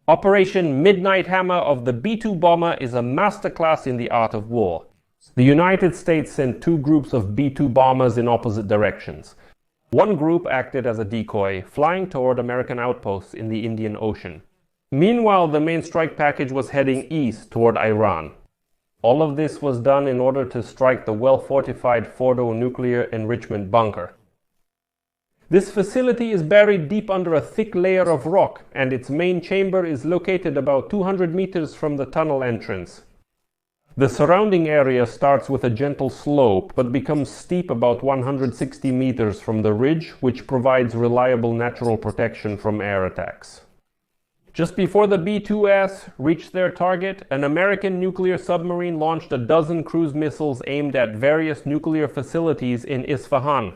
Operation Midnight Hammer of the B-2 bomber is a masterclass in the art of war. The United States sent two groups of B-2 bombers in opposite directions. One group acted as a decoy, flying toward American outposts in the Indian Ocean. Meanwhile, the main strike package was heading east toward Iran. All of this was done in order to strike the well-fortified Fordow nuclear enrichment bunker. This facility is buried deep under a thick layer of rock, and its main chamber is located about 200 meters from the tunnel entrance. The surrounding area starts with a gentle slope, but becomes steep about 160 meters from the ridge, which provides reliable natural protection from air attacks. Just before the B-2S reached their target, an American nuclear submarine launched a dozen cruise missiles aimed at various nuclear facilities in Isfahan.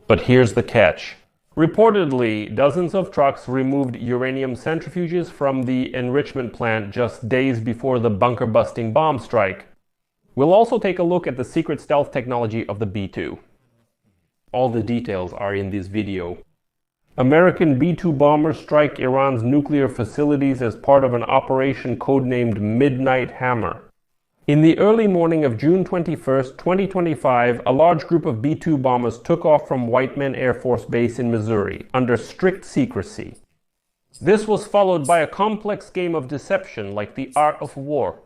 But here's the catch. Reportedly, dozens of trucks removed uranium centrifuges from the enrichment plant just days before the bunker-busting bomb strike. We'll also take a look at the secret stealth technology of the B-2. All the details are in this video. American B-2 bombers strike Iran's nuclear facilities as part of an operation codenamed Midnight Hammer. In the early morning of June 21, 2025, a large group of B-2 bombers took off from Whiteman Air Force Base in Missouri, under strict secrecy. This was followed by a complex game of deception like the art of war.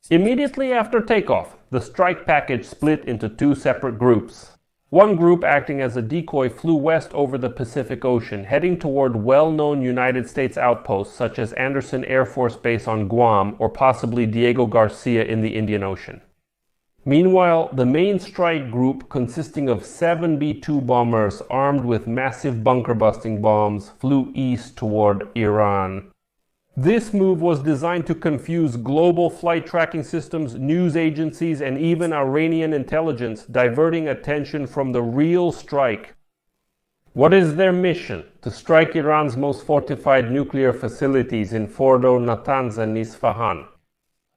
Immediately after takeoff, the strike package split into two separate groups. One group, acting as a decoy, flew west over the Pacific Ocean, heading toward well-known United States outposts such as Andersen Air Force Base on Guam or possibly Diego Garcia in the Indian Ocean. Meanwhile, the main strike group, consisting of 7 B-2 bombers armed with massive bunker-busting bombs, flew east toward Iran. This move was designed to confuse global flight tracking systems, news agencies, and even Iranian intelligence, diverting attention from the real strike. What is their mission? To strike Iran's most fortified nuclear facilities in Fordow, Natanz, and Isfahan.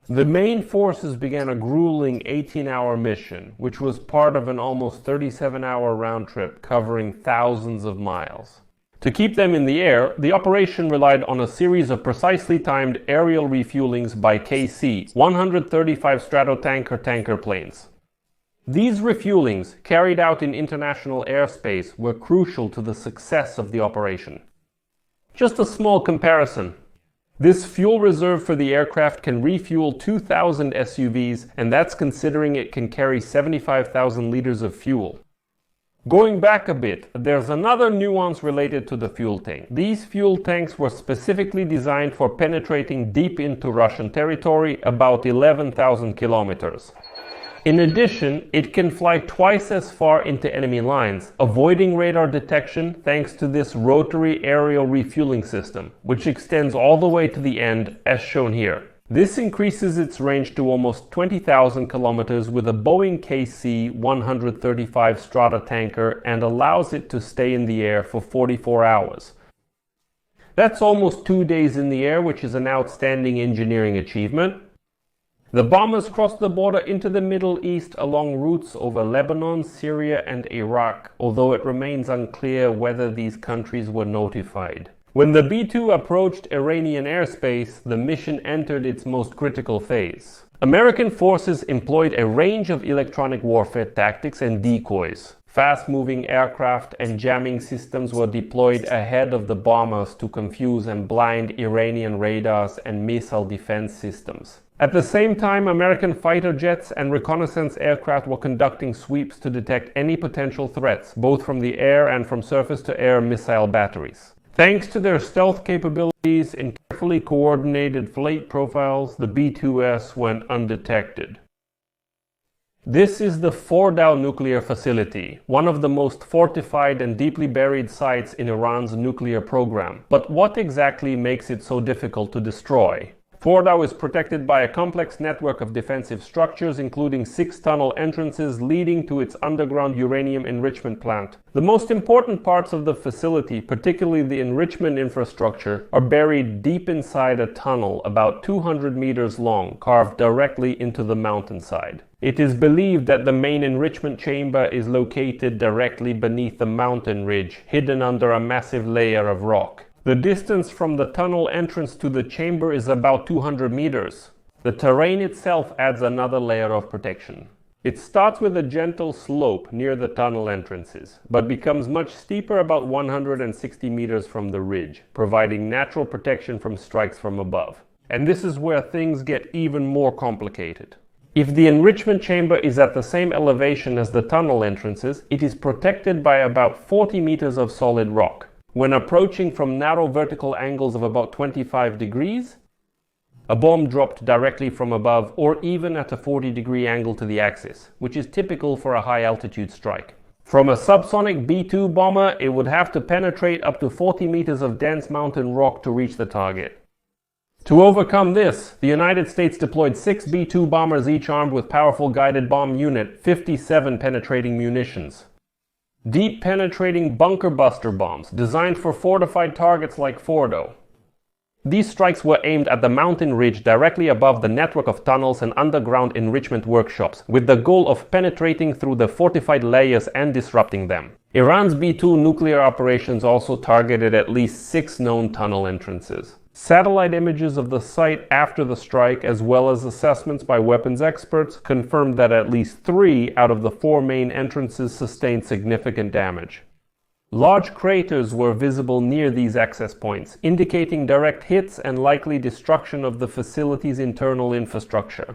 The main forces began a grueling 18-hour mission, which was part of an almost 37-hour round trip covering thousands of miles. To keep them in the air, the operation relied on a series of precisely timed aerial refuelings by KC, 135 Stratotanker tanker planes. These refuelings, carried out in international airspace, were crucial to the success of the operation. Just a small comparison. This fuel reserve for the aircraft can refuel 2,000 SUVs, and that's considering it can carry 75,000 liters of fuel. Going back a bit, there's another nuance related to the fuel tank. These fuel tanks were specifically designed for penetrating deep into Russian territory, about 11,000 kilometers. In addition, it can fly twice as far into enemy lines, avoiding radar detection thanks to this rotary aerial refueling system, which extends all the way to the end, as shown here. This increases its range to almost 20,000 kilometers with a Boeing KC-135 Stratotanker and allows it to stay in the air for 44 hours. That's almost 2 days in the air, which is an outstanding engineering achievement. The bombers crossed the border into the Middle East along routes over Lebanon, Syria, and Iraq, although it remains unclear whether these countries were notified. When the B-2 approached Iranian airspace, the mission entered its most critical phase. American forces employed a range of electronic warfare tactics and decoys. Fast-moving aircraft and jamming systems were deployed ahead of the bombers to confuse and blind Iranian radars and missile defense systems. At the same time, American fighter jets and reconnaissance aircraft were conducting sweeps to detect any potential threats, both from the air and from surface-to-air missile batteries. Thanks to their stealth capabilities and carefully coordinated flight profiles, the B-2S went undetected. This is the Fordow nuclear facility, one of the most fortified and deeply buried sites in Iran's nuclear program. But what exactly makes it so difficult to destroy? Fordow is protected by a complex network of defensive structures, including 6 tunnel entrances leading to its underground uranium enrichment plant. The most important parts of the facility, particularly the enrichment infrastructure, are buried deep inside a tunnel about 200 meters long, carved directly into the mountainside. It is believed that the main enrichment chamber is located directly beneath the mountain ridge, hidden under a massive layer of rock. The distance from the tunnel entrance to the chamber is about 200 meters. The terrain itself adds another layer of protection. It starts with a gentle slope near the tunnel entrances, but becomes much steeper about 160 meters from the ridge, providing natural protection from strikes from above. And this is where things get even more complicated. If the enrichment chamber is at the same elevation as the tunnel entrances, it is protected by about 40 meters of solid rock. When approaching from narrow vertical angles of about 25 degrees, a bomb dropped directly from above or even at a 40-degree angle to the axis, which is typical for a high-altitude strike. From a subsonic B-2 bomber, it would have to penetrate up to 40 meters of dense mountain rock to reach the target. To overcome this, the United States deployed 6 B-2 bombers, each armed with powerful guided bomb unit, 57 penetrating munitions. Deep penetrating bunker buster bombs, designed for fortified targets like Fordow. These strikes were aimed at the mountain ridge directly above the network of tunnels and underground enrichment workshops, with the goal of penetrating through the fortified layers and disrupting them. Iran's B-2 nuclear operations also targeted at least 6 known tunnel entrances. Satellite images of the site after the strike, as well as assessments by weapons experts, confirmed that at least 3 out of the 4 main entrances sustained significant damage. Large craters were visible near these access points, indicating direct hits and likely destruction of the facility's internal infrastructure.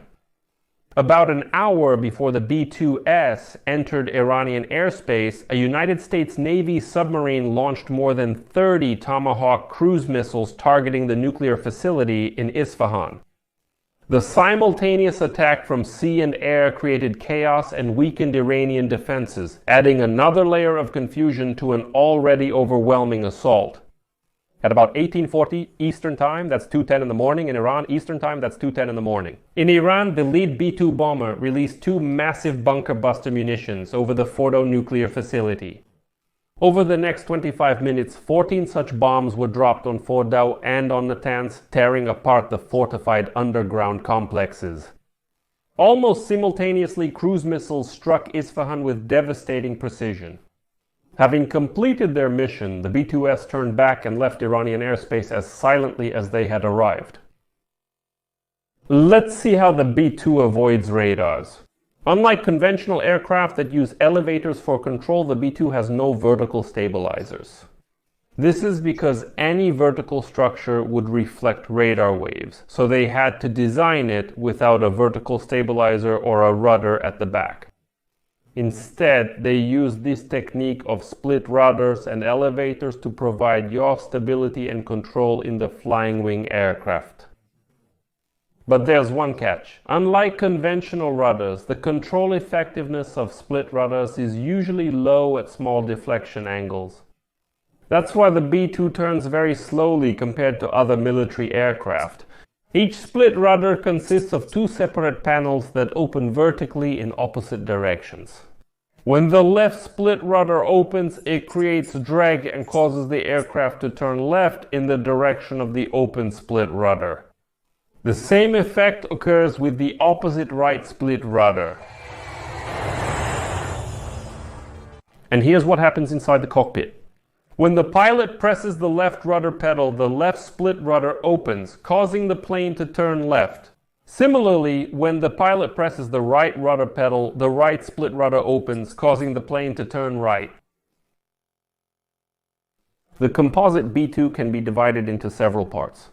About an hour before the B-2S entered Iranian airspace, a United States Navy submarine launched more than 30 Tomahawk cruise missiles targeting the nuclear facility in Isfahan. The simultaneous attack from sea and air created chaos and weakened Iranian defenses, adding another layer of confusion to an already overwhelming assault. At about 1840 Eastern Time, that's 2:10 in the morning. In Iran, Eastern Time, that's 2:10 in the morning. In Iran, the lead B-2 bomber released 2 massive bunker buster munitions over the Fordow nuclear facility. Over the next 25 minutes, 14 such bombs were dropped on Fordow and on Natanz, tearing apart the fortified underground complexes. Almost simultaneously, cruise missiles struck Isfahan with devastating precision. Having completed their mission, the B-2S turned back and left Iranian airspace as silently as they had arrived. Let's see how the B-2 avoids radars. Unlike conventional aircraft that use elevators for control, the B-2 has no vertical stabilizers. This is because any vertical structure would reflect radar waves, so they had to design it without a vertical stabilizer or a rudder at the back. Instead, they used this technique of split rudders and elevators to provide yaw stability and control in the flying wing aircraft. But there's one catch. Unlike conventional rudders, the control effectiveness of split rudders is usually low at small deflection angles. That's why the B-2 turns very slowly compared to other military aircraft. Each split rudder consists of 2 separate panels that open vertically in opposite directions. When the left split rudder opens, it creates drag and causes the aircraft to turn left in the direction of the open split rudder. The same effect occurs with the opposite right split rudder. And here's what happens inside the cockpit. When the pilot presses the left rudder pedal, the left split rudder opens, causing the plane to turn left. Similarly, when the pilot presses the right rudder pedal, the right split rudder opens, causing the plane to turn right. The composite B-2 can be divided into several parts.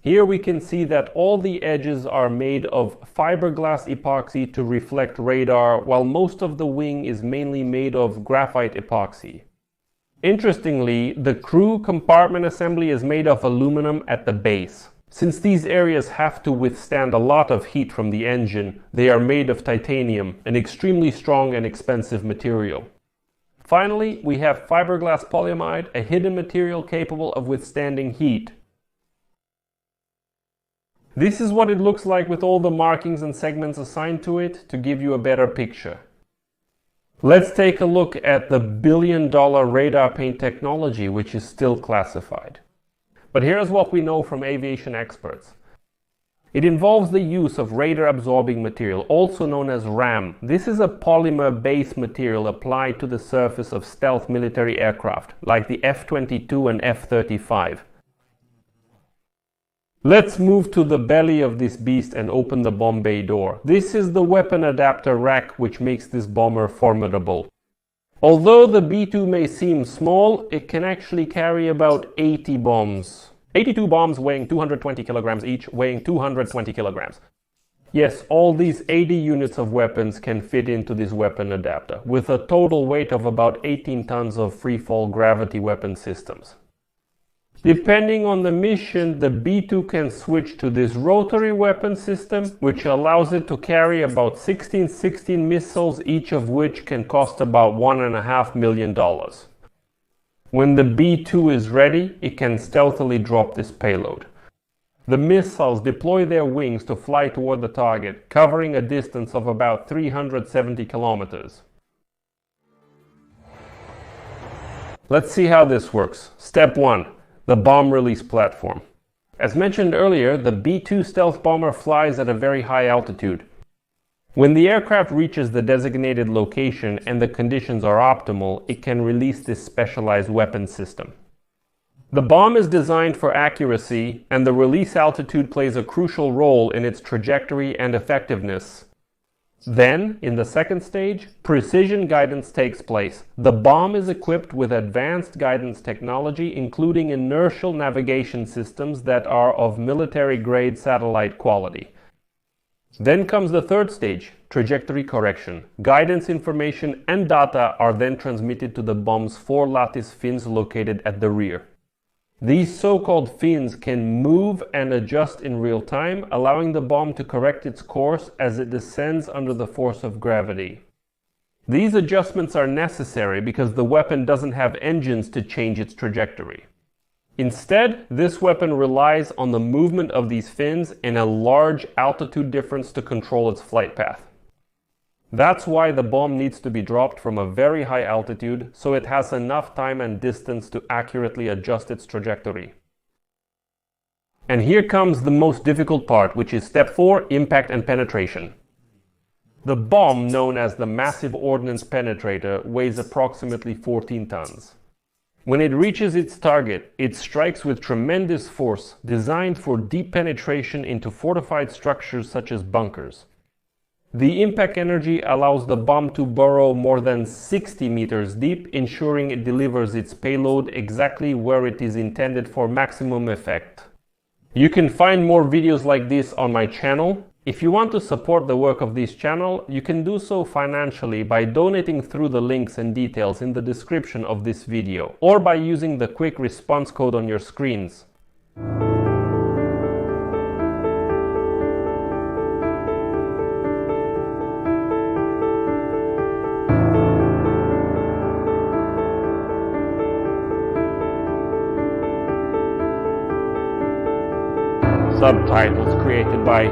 Here we can see that all the edges are made of fiberglass epoxy to reflect radar, while most of the wing is mainly made of graphite epoxy. Interestingly, the crew compartment assembly is made of aluminum at the base. Since these areas have to withstand a lot of heat from the engine, they are made of titanium, an extremely strong and expensive material. Finally, we have fiberglass polyamide, a hidden material capable of withstanding heat. This is what it looks like with all the markings and segments assigned to it to give you a better picture. Let's take a look at the billion-dollar radar paint technology, which is still classified. But here's what we know from aviation experts. It involves the use of radar-absorbing material, also known as RAM. This is a polymer-based material applied to the surface of stealth military aircraft, like the F-22 and F-35. Let's move to the belly of this beast and open the bomb bay door. This is the weapon adapter rack which makes this bomber formidable. Although the B-2 may seem small, it can actually carry about 80 bombs. 82 bombs weighing 220 kilograms each, weighing 220 kilograms. Yes, all these 80 units of weapons can fit into this weapon adapter, with a total weight of about 18 tons of free-fall gravity weapon systems. Depending on the mission, the B-2 can switch to this rotary weapon system, which allows it to carry about 16 missiles, each of which can cost about $1.5 million. When the B-2 is ready, it can stealthily drop this payload. The missiles deploy their wings to fly toward the target, covering a distance of about 370 kilometers. Let's see how this works. Step 1. The bomb release platform. As mentioned earlier, the B-2 stealth bomber flies at a very high altitude. When the aircraft reaches the designated location and the conditions are optimal, it can release this specialized weapon system. The bomb is designed for accuracy, and the release altitude plays a crucial role in its trajectory and effectiveness. Then, in the second stage, precision guidance takes place. The bomb is equipped with advanced guidance technology, including inertial navigation systems that are of military-grade satellite quality. Then comes the third stage, trajectory correction. Guidance information and data are then transmitted to the bomb's 4 lattice fins located at the rear. These so-called fins can move and adjust in real time, allowing the bomb to correct its course as it descends under the force of gravity. These adjustments are necessary because the weapon doesn't have engines to change its trajectory. Instead, this weapon relies on the movement of these fins and a large altitude difference to control its flight path. That's why the bomb needs to be dropped from a very high altitude, so it has enough time and distance to accurately adjust its trajectory. And here comes the most difficult part, which is step 4, impact and penetration. The bomb, known as the Massive Ordnance Penetrator, weighs approximately 14 tons. When it reaches its target, it strikes with tremendous force, designed for deep penetration into fortified structures such as bunkers. The impact energy allows the bomb to burrow more than 60 meters deep, ensuring it delivers its payload exactly where it is intended for maximum effect. You can find more videos like this on my channel. If you want to support the work of this channel, you can do so financially by donating through the links and details in the description of this video, or by using the quick response code on your screens. Subtitles created by